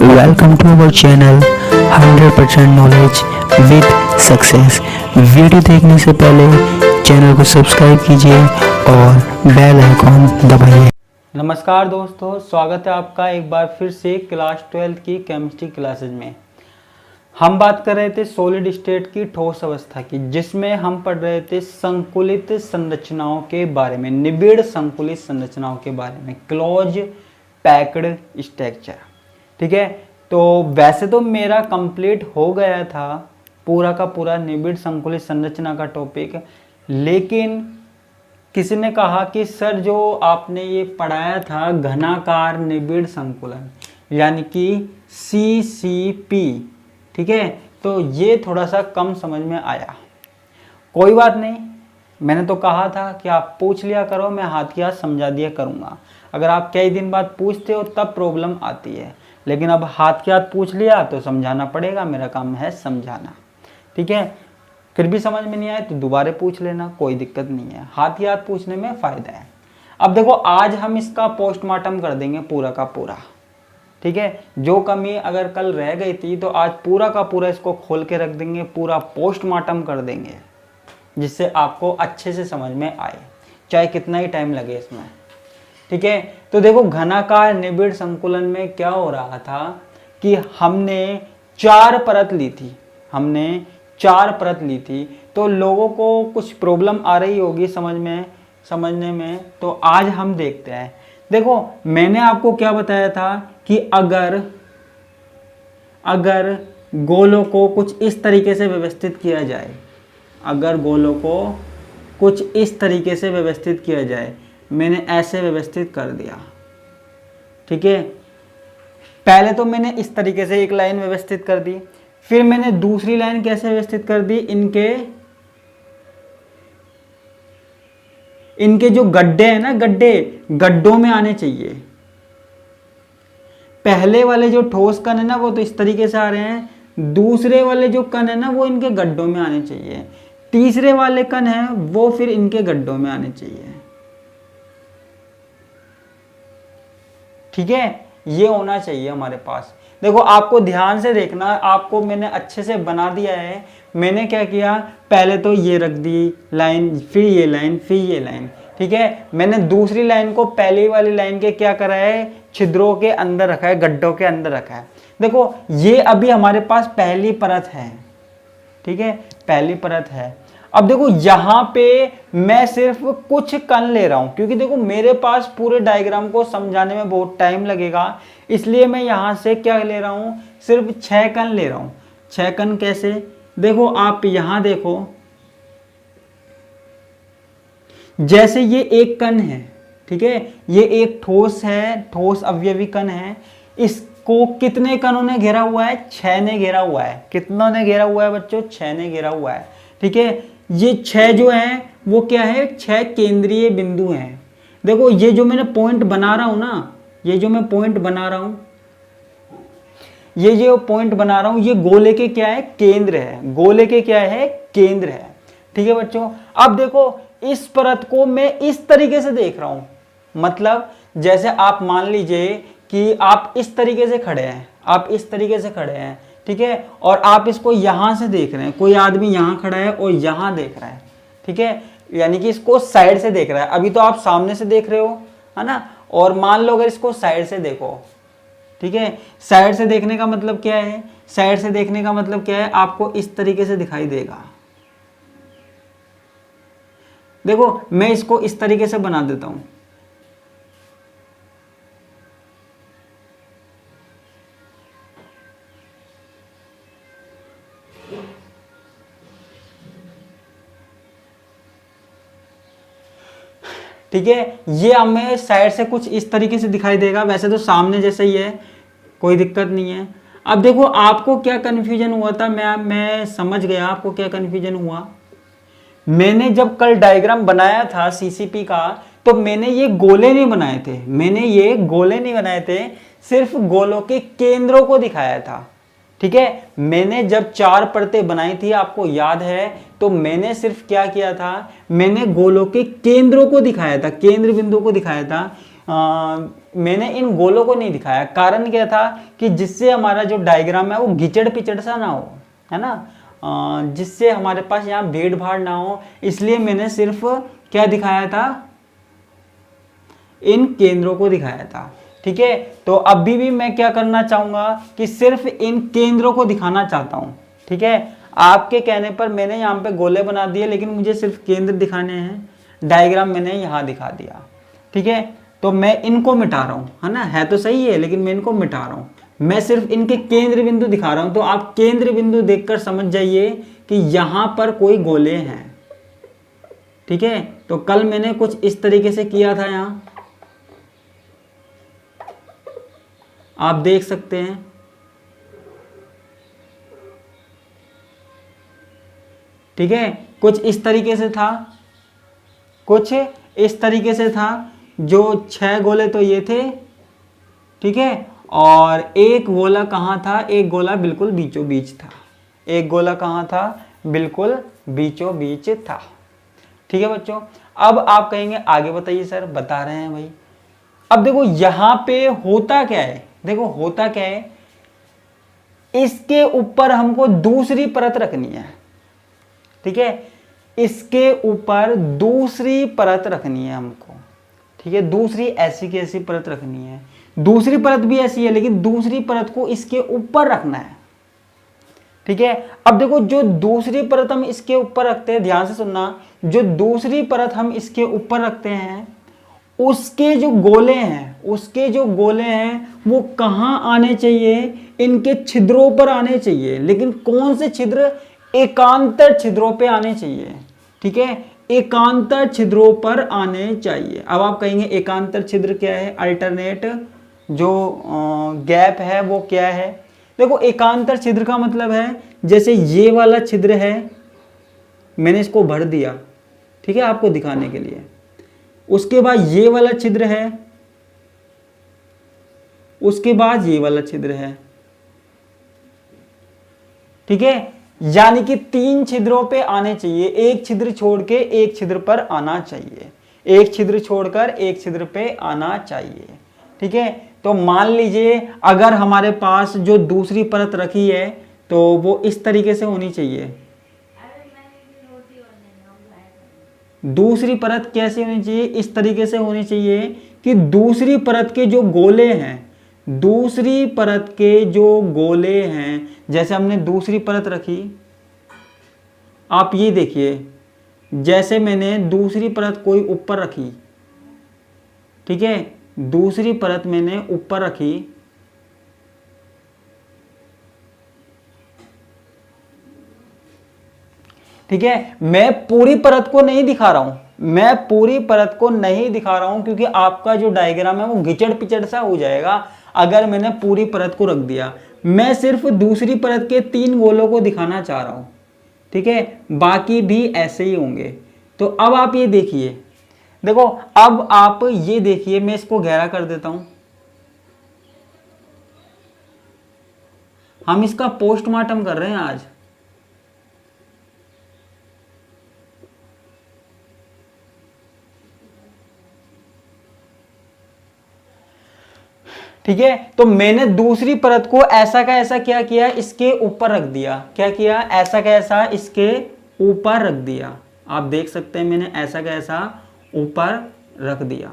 Welcome to our channel 100% knowledge with success. Video देखने से पहले चैनल को सब्सक्राइब कीजिए और बेल आइकॉन दबाइए। नमस्कार दोस्तों, स्वागत है आपका एक बार फिर से क्लास 12 की केमिस्ट्री क्लासेज में। हम बात कर रहे थे सॉलिड स्टेट की ठोस अवस्था की, जिसमें हम पढ़ रहे थे संकुलित संरचनाओं के बारे में, निबिड़ संकुलित संरचनाओं के बारे में, क्लोज पैक्ड स्ट्रक्चर। ठीक है, तो वैसे तो मेरा कंप्लीट हो गया था पूरा का पूरा निबिड़ संकुलित संरचना का टॉपिक, लेकिन किसी ने कहा कि सर जो आपने ये पढ़ाया था घनाकार निबिड़ संकुलन यानी कि CCP, ठीक है, तो ये थोड़ा सा कम समझ में आया। कोई बात नहीं, मैंने तो कहा था कि आप पूछ लिया करो, मैं हाथ की हाथ समझा दिया करूँगा। अगर आप कई दिन बाद पूछते हो तब प्रॉब्लम आती है, लेकिन अब हाथ के हाथ पूछ लिया तो समझाना पड़ेगा, मेरा काम है समझाना। ठीक है, फिर भी समझ में नहीं आए तो दोबारा पूछ लेना, कोई दिक्कत नहीं है, हाथ ही हाथ पूछने में फ़ायदा है। अब देखो, आज हम इसका पोस्टमार्टम कर देंगे पूरा का पूरा। ठीक है, जो कमी अगर कल रह गई थी तो आज पूरा का पूरा इसको खोल के रख देंगे, पूरा पोस्टमार्टम कर देंगे, जिससे आपको अच्छे से समझ में आए, चाहे कितना ही टाइम लगे इसमें। ठीक है, तो देखो घनाकार निबिड़ संकुलन में क्या हो रहा था कि हमने 4 परत ली थी, तो लोगों को कुछ प्रॉब्लम आ रही होगी समझने में, तो आज हम देखते हैं। देखो, मैंने आपको क्या बताया था कि अगर गोलों को कुछ इस तरीके से व्यवस्थित किया जाए, मैंने ऐसे व्यवस्थित कर दिया। ठीक है, पहले तो मैंने इस तरीके से एक लाइन व्यवस्थित कर दी, फिर मैंने दूसरी लाइन कैसे व्यवस्थित कर दी, इनके जो गड्ढे हैं ना, गड्ढों में आने चाहिए। पहले वाले जो ठोस कण है ना वो तो इस तरीके से आ रहे हैं, दूसरे वाले जो कण है ना वो इनके गड्ढों में आने चाहिए, तीसरे वाले कण है वो फिर इनके गड्ढों में आने चाहिए। ठीक है, ये होना चाहिए हमारे पास। देखो, आपको ध्यान से देखना, आपको मैंने अच्छे से बना दिया है। मैंने क्या किया, पहले तो ये रख दी लाइन, फिर ये लाइन, फिर ये लाइन। ठीक है, मैंने दूसरी लाइन को पहली वाली लाइन के क्या करा है, छिद्रों के अंदर रखा है, गड्ढों के अंदर रखा है। देखो, ये अभी हमारे पास पहली परत है। ठीक है, पहली परत है। अब देखो, यहाँ पे मैं सिर्फ कुछ कण ले रहा हूँ, क्योंकि देखो मेरे पास पूरे डायग्राम को समझाने में बहुत टाइम लगेगा, इसलिए मैं यहाँ से क्या ले रहा हूँ, सिर्फ 6 कण ले रहा हूँ। 6 कण कैसे, देखो आप यहाँ देखो, जैसे ये एक कण है, ठीक है, ये एक ठोस है, ठोस अवयवी कण है। इसको कितने कणों ने घेरा हुआ है, 6 ने घेरा हुआ है। कितनों ने घेरा हुआ है बच्चों, 6 ने घेरा हुआ है। ठीक है, ये 6 जो है वो क्या है, 6 केंद्रीय बिंदु हैं। देखो, ये जो मैंने पॉइंट बना रहा हूं ना, ये जो पॉइंट बना रहा हूं, ये गोले के क्या है, केंद्र है। गोले के क्या है, केंद्र है। ठीक है बच्चों, अब देखो इस परत को मैं इस तरीके से देख रहा हूं, मतलब जैसे आप मान लीजिए कि आप इस तरीके से खड़े हैं, ठीक है, और आप इसको यहां से देख रहे हैं, कोई आदमी यहां खड़ा है और यहां देख रहा है। ठीक है, यानी कि इसको साइड से देख रहा है। अभी तो आप सामने से देख रहे हो, है ना, और मान लो अगर इसको साइड से देखो, ठीक है, साइड से देखने का मतलब क्या है, आपको इस तरीके से दिखाई देगा। देखो, मैं इसको इस तरीके से बना देता हूं, ठीक है, ये हमें साइड से कुछ इस तरीके से दिखाई देगा। वैसे तो सामने जैसे ही है, कोई दिक्कत नहीं है। अब देखो, आपको क्या कन्फ्यूजन हुआ था, मैं समझ गया आपको क्या कन्फ्यूजन हुआ। मैंने जब कल डायग्राम बनाया था CCP का, तो मैंने ये गोले नहीं बनाए थे, सिर्फ गोलों के केंद्रों को दिखाया था। ठीक है, मैंने जब 4 परतें बनाई थी, आपको याद है, तो मैंने सिर्फ क्या किया था, मैंने गोलों के केंद्रों को दिखाया था, केंद्र बिंदु को दिखाया था। मैंने इन गोलों को नहीं दिखाया। कारण क्या था कि जिससे हमारा जो डायग्राम है वो घिचड़ पिचड़ सा ना हो, है ना, जिससे हमारे पास यहाँ भीड़ भाड़ ना हो, इसलिए मैंने सिर्फ क्या दिखाया था, इन केंद्रों को दिखाया था। ठीक है, तो अभी भी मैं क्या करना चाहूंगा कि सिर्फ इन केंद्रों को दिखाना चाहता हूं। ठीक है, आपके कहने पर मैंने यहाँ पे गोले बना दिए, लेकिन मुझे सिर्फ केंद्र दिखाने हैं। डायग्राम मैंने यहाँ दिखा दिया। ठीक है, तो मैं इनको मिटा रहा हूँ, है ना, है तो सही है, लेकिन मैं इनको मिटा रहा हूँ। मैं सिर्फ इनके केंद्र बिंदु दिखा रहा हूँ। तो आप केंद्र बिंदु देखकर समझ जाइए कि यहाँ पर कोई गोले हैं। ठीक है, तो कल मैंने कुछ इस तरीके से किया था, यहाँ आप देख सकते हैं। ठीक है, कुछ इस तरीके से था, कुछ इस तरीके से था। जो 6 गोले तो ये थे। ठीक है, और एक गोला कहाँ था, एक गोला बिल्कुल बीचों बीच था। एक गोला कहाँ था, बिल्कुल बीचों बीच था। ठीक है बच्चों, अब आप कहेंगे आगे बताइए सर, बता रहे हैं भाई। अब देखो यहाँ पे होता क्या है, देखो होता क्या है, इसके ऊपर हमको दूसरी परत रखनी है। ठीक है, इसके ऊपर दूसरी परत रखनी है हमको। ठीक है, दूसरी ऐसी की ऐसी परत रखनी है। दूसरी परत भी ऐसी है, लेकिन दूसरी परत को इसके ऊपर रखना है। ठीक है, अब देखो जो दूसरी परत हम इसके ऊपर रखते हैं, ध्यान से सुनना, जो दूसरी परत हम इसके ऊपर रखते हैं, उसके जो गोले हैं वो कहाँ आने चाहिए, इनके छिद्रों पर आने चाहिए। लेकिन कौन से छिद्र, एकांतर छिद्रों पे आने चाहिए। ठीक है, एकांतर छिद्रों पर आने चाहिए। अब आप कहेंगे एकांतर छिद्र क्या है, अल्टरनेट जो गैप है वो क्या है। देखो एकांतर छिद्र का मतलब है, जैसे ये वाला छिद्र है, मैंने इसको भर दिया, ठीक है, आपको दिखाने के लिए। उसके बाद ये वाला छिद्र है, उसके बाद ये वाला छिद्र है। ठीक है, यानी कि 3 छिद्रों पे आने चाहिए। एक छिद्र छोड़ के एक छिद्र पर आना चाहिए, एक छिद्र छोड़कर एक छिद्र पे आना चाहिए। ठीक है, तो मान लीजिए अगर हमारे पास जो दूसरी परत रखी है तो वो इस तरीके से होनी चाहिए। दूसरी परत कैसे होनी चाहिए, इस तरीके से होनी चाहिए कि दूसरी परत के जो गोले हैं, दूसरी परत के जो गोले हैं, जैसे हमने दूसरी परत रखी, आप ये देखिए, जैसे मैंने दूसरी परत कोई ऊपर रखी, ठीक है, दूसरी परत मैंने ऊपर रखी, ठीक है, मैं पूरी परत को नहीं दिखा रहा हूं, मैं पूरी परत को नहीं दिखा रहा हूं, क्योंकि आपका जो डायग्राम है वो घिचड़ पिचड़ सा हो जाएगा अगर मैंने पूरी परत को रख दिया। मैं सिर्फ दूसरी परत के 3 गोलों को दिखाना चाह रहा हूं। ठीक है, बाकी भी ऐसे ही होंगे। तो अब आप ये देखिए, देखो अब आप ये देखिए, मैं इसको गहरा कर देता हूं। हम इसका पोस्टमार्टम कर रहे हैं आज। ठीक है, तो मैंने दूसरी परत को ऐसा का ऐसा क्या किया, इसके ऊपर रख दिया। क्या किया, ऐसा का ऐसा इसके ऊपर रख दिया। आप देख सकते हैं मैंने ऐसा का ऐसा ऊपर रख दिया।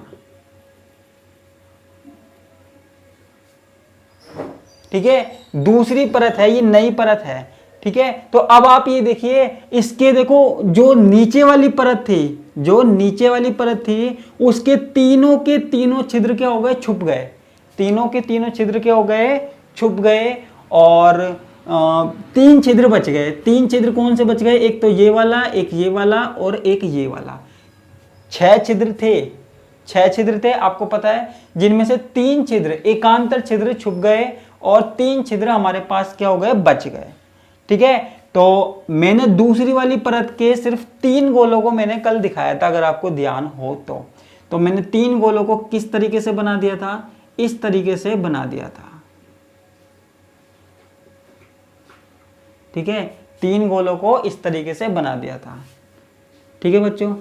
ठीक है, दूसरी परत है, ये नई परत है। ठीक है, तो अब आप ये देखिए, इसके देखो जो नीचे वाली परत थी, जो नीचे वाली परत थी, उसके तीनों के तीनों छिद्र क्या हो गए, छुप गए। तीनों के तीनों छिद्र क्या हो गए, छुप गए, और 3 छिद्र बच गए। 3 छिद्र कौन से बच गए, एक तो ये वाला, एक ये वाला और एक ये वाला। 6 छिद्र थे, 6 छिद्र थे आपको पता है, जिनमें से 3 छिद्र एकांतर छिद्र छुप गए और 3 छिद्र हमारे पास क्या हो गए, बच गए। ठीक है, तो मैंने दूसरी वाली परत के सिर्फ 3 गोलों को मैंने कल दिखाया था, अगर आपको ध्यान हो तो मैंने 3 गोलों को किस तरीके से बना दिया था, इस तरीके से बना दिया था। ठीक है, 3 गोलों को इस तरीके से बना दिया था। ठीक है बच्चों,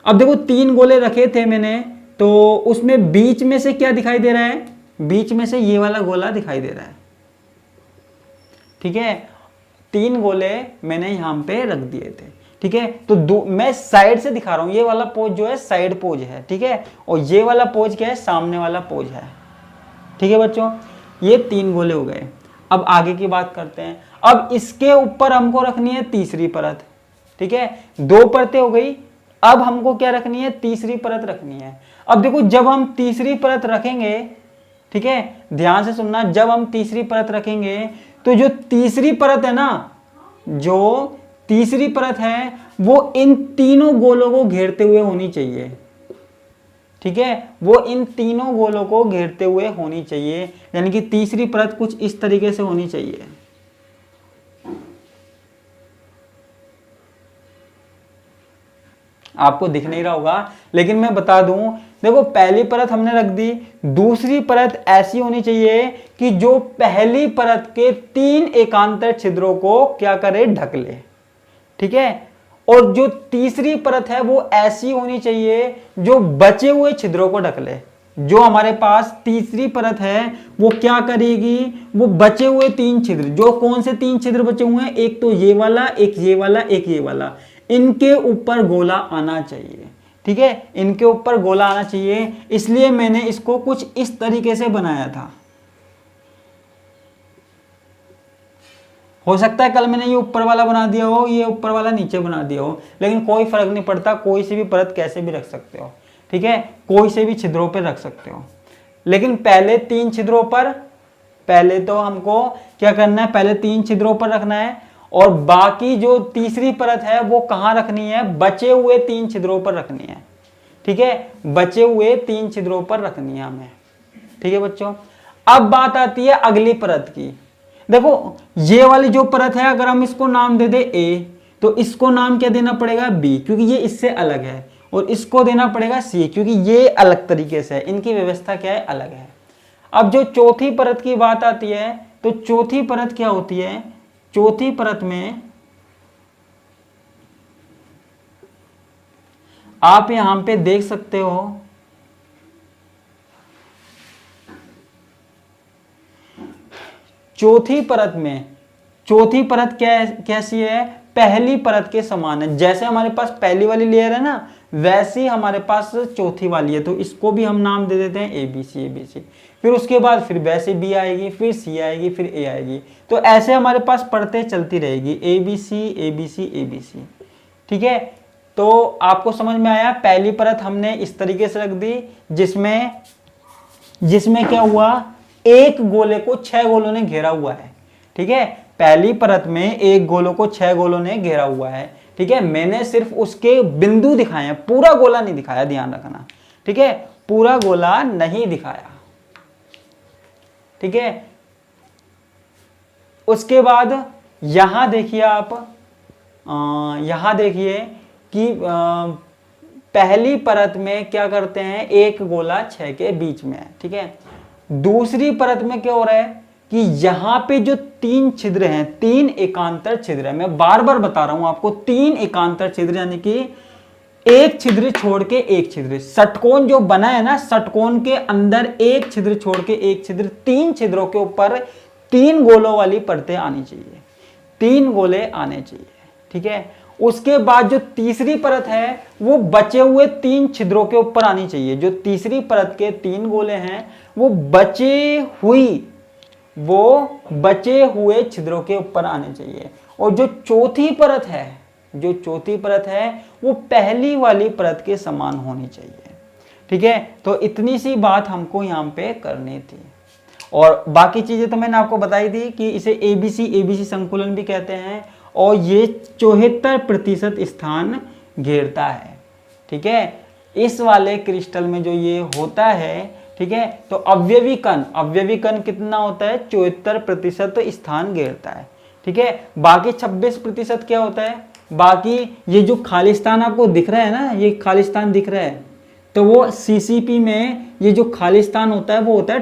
अब देखो 3 गोले रखे थे मैंने, तो उसमें बीच में से क्या दिखाई दे रहा है, बीच में से ये वाला गोला दिखाई दे रहा है। ठीक है, 3 गोले मैंने यहां पे रख दिए थे। ठीक है, तो मैं साइड से दिखा रहा हूं, ये वाला पोज जो है साइड पोज है। ठीक है, और ये वाला पोज क्या है, सामने वाला पोज है। ठीक है बच्चों, ये 3 गोले हो गए। अब आगे की बात करते हैं। अब इसके ऊपर हमको रखनी है तीसरी परत। ठीक है, 2 परतें हो गई, अब हमको क्या रखनी है, तीसरी परत रखनी है। अब देखो, जब हम तीसरी परत रखेंगे, ठीक है, ध्यान से सुनना, जब हम तीसरी परत रखेंगे तो जो तीसरी परत है ना, जो तीसरी परत है वो इन तीनों गोलों को घेरते हुए होनी चाहिए। ठीक है, वो इन तीनों गोलों को घेरते हुए होनी चाहिए, यानी कि तीसरी परत कुछ इस तरीके से होनी चाहिए। आपको दिख नहीं रहा होगा, लेकिन मैं बता दूं, देखो पहली परत हमने रख दी, दूसरी परत ऐसी होनी चाहिए कि जो पहली परत के 3 एकांतर छिद्रों को क्या करे, ढक ले। ठीक है, और जो तीसरी परत है वो ऐसी होनी चाहिए जो बचे हुए छिद्रों को ढक ले। जो हमारे पास तीसरी परत है वो क्या करेगी, वो बचे हुए 3 छिद्र, जो कौन से 3 छिद्र बचे हुए हैं, एक तो ये वाला, एक ये वाला, एक ये वाला, इनके ऊपर गोला आना चाहिए। ठीक है, इनके ऊपर गोला आना चाहिए, इसलिए मैंने इसको कुछ इस तरीके से बनाया था। हो सकता है कल मैंने ये ऊपर वाला बना दिया हो, ये ऊपर वाला नीचे बना दिया हो, लेकिन कोई फर्क नहीं पड़ता, कोई सी भी परत कैसे भी रख सकते हो। ठीक है, कोई से भी छिद्रों पर रख सकते हो, लेकिन पहले 3 छिद्रों पर, पहले तो हमको क्या करना है, पहले 3 छिद्रों पर रखना है, और बाकी जो तीसरी परत है वो कहां रखनी है, बचे हुए 3 छिद्रों पर रखनी है। ठीक है, बचे हुए 3 छिद्रों पर रखनी है हमें। ठीक है बच्चों, अब बात आती है अगली परत की। देखो ये वाली जो परत है, अगर हम इसको नाम दे दे ए, तो इसको नाम क्या देना पड़ेगा, बी, क्योंकि ये इससे अलग है, और इसको देना पड़ेगा सी, क्योंकि ये अलग तरीके से है, इनकी व्यवस्था क्या है, अलग है। अब जो चौथी परत की बात आती है, तो चौथी परत क्या होती है, चौथी परत में आप यहां पे देख सकते हो, चौथी परत में, चौथी परत कैसी है, पहली परत के समान है। जैसे हमारे पास पहली वाली लेयर है ना, वैसे ही हमारे पास चौथी वाली है, तो इसको भी हम नाम दे देते हैं ABC, ABC। फिर उसके बाद फिर वैसे B आएगी, फिर C आएगी, फिर A आएगी, तो ऐसे हमारे पास परतें चलती रहेगी, ABC, ABC, ABC। ठीक है, तो आपको समझ में आया, पहली परत हमने इस तरीके से रख दी, जिसमें क्या हुआ, एक गोले को 6 गोलों ने घेरा हुआ है। ठीक है, पहली परत में एक गोलों को 6 गोलों ने घेरा हुआ है। ठीक है, मैंने सिर्फ उसके बिंदु दिखाए हैं, पूरा गोला नहीं दिखाया, ध्यान रखना। ठीक है, पूरा गोला नहीं दिखाया। ठीक है, उसके बाद यहां देखिए आप, यहां देखिए कि पहली परत में क्या करते हैं, एक गोला 6 के बीच में है। ठीक है, दूसरी परत में क्या हो रहा है कि यहां पे जो 3 छिद्र हैं, 3 एकांतर छिद्र है, मैं बार बार बता रहा हूं आपको, 3 एकांतर छिद्र, यानी कि एक छिद्र छोड़ के एक छिद्र, षटकोण जो बना है ना, षटकोण के अंदर एक छिद्र छोड़ के एक छिद्र, 3 छिद्रों के ऊपर 3 गोलों वाली परतें आनी चाहिए, 3 गोले आने चाहिए। ठीक है, उसके बाद जो तीसरी परत है वो बचे हुए 3 छिद्रों के ऊपर आनी चाहिए। जो तीसरी परत के 3 गोले हैं वो बचे हुए छिद्रों के ऊपर आने चाहिए। और जो चौथी परत है वो पहली वाली परत के समान होनी चाहिए। ठीक है, तो इतनी सी बात हमको यहाँ पे करनी थी, और बाकी चीजें तो मैंने आपको बताई थी कि इसे ABC संकुलन भी कहते हैं, और ये 74% स्थान घेरता है। ठीक है, इस वाले क्रिस्टल में जो ये होता है, ठीक है, तो अवयवी कण कितना होता है, 74% स्थान घेरता है। ठीक है, बाकी 26% क्या होता है, बाकी ये जो खालिस्तान आपको दिख रहा है ना, ये खालिस्तान दिख रहा है, तो वो CCP में ये जो खालिस्तान होता है वो होता है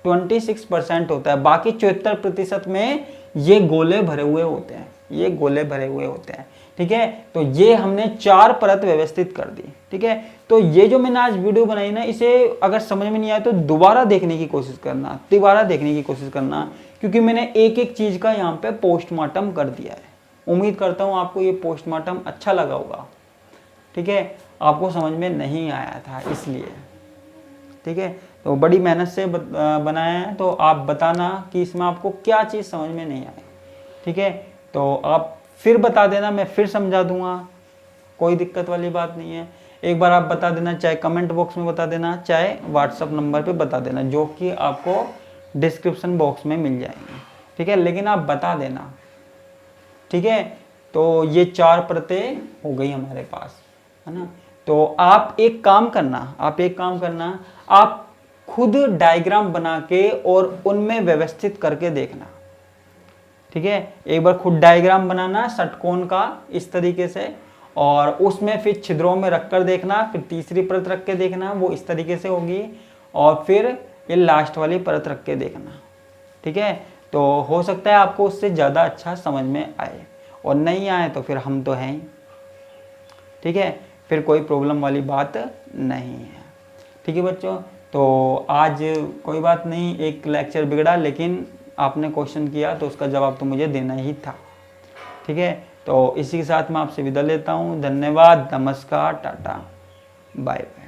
26% होता है। बाकी 74% में ये गोले भरे हुए होते हैं। ये गोले भरे हुए होते हैं। ठीक है, तो ये हमने 4 परत व्यवस्थित कर दी। ठीक है, तो ये जो मैंने आज वीडियो बनाई ना, इसे अगर समझ में नहीं आया तो दोबारा देखने की कोशिश करना, दोबारा देखने की कोशिश करना, क्योंकि मैंने एक एक चीज का यहाँ पे पोस्टमार्टम कर दिया है। उम्मीद करता हूँ आपको ये पोस्टमार्टम अच्छा लगा होगा। ठीक है, आपको समझ में नहीं आया था इसलिए। ठीक है, तो बड़ी मेहनत से बनाया है, तो आप बताना कि इसमें आपको क्या चीज़ समझ में नहीं आई। ठीक है, तो आप फिर बता देना, मैं फिर समझा दूंगा, कोई दिक्कत वाली बात नहीं है। एक बार आप बता देना, चाहे कमेंट बॉक्स में बता देना, चाहे व्हाट्सअप नंबर पे बता देना, जो कि आपको डिस्क्रिप्शन बॉक्स में मिल जाएंगे। ठीक है, लेकिन आप बता देना। ठीक है, तो ये 4 परतें हो गई हमारे पास, है ना। तो आप एक काम करना, आप खुद डायग्राम बना के और उनमें व्यवस्थित करके देखना। ठीक है, एक बार खुद डायग्राम बनाना षटकोण का इस तरीके से, और उसमें फिर छिद्रों में रखकर देखना, फिर तीसरी परत रख के देखना, वो इस तरीके से होगी, और फिर ये लास्ट वाली परत रख के देखना। ठीक है, तो हो सकता है आपको उससे ज़्यादा अच्छा समझ में आए, और नहीं आए तो फिर हम तो हैं ही। ठीक है, फिर कोई प्रॉब्लम वाली बात नहीं है। ठीक है बच्चों, तो आज कोई बात नहीं, एक लेक्चर बिगड़ा, लेकिन आपने क्वेश्चन किया तो उसका जवाब तो मुझे देना ही था। ठीक है, तो इसी के साथ मैं आपसे विदा लेता हूँ। धन्यवाद, नमस्कार, टाटा, बाय बाय।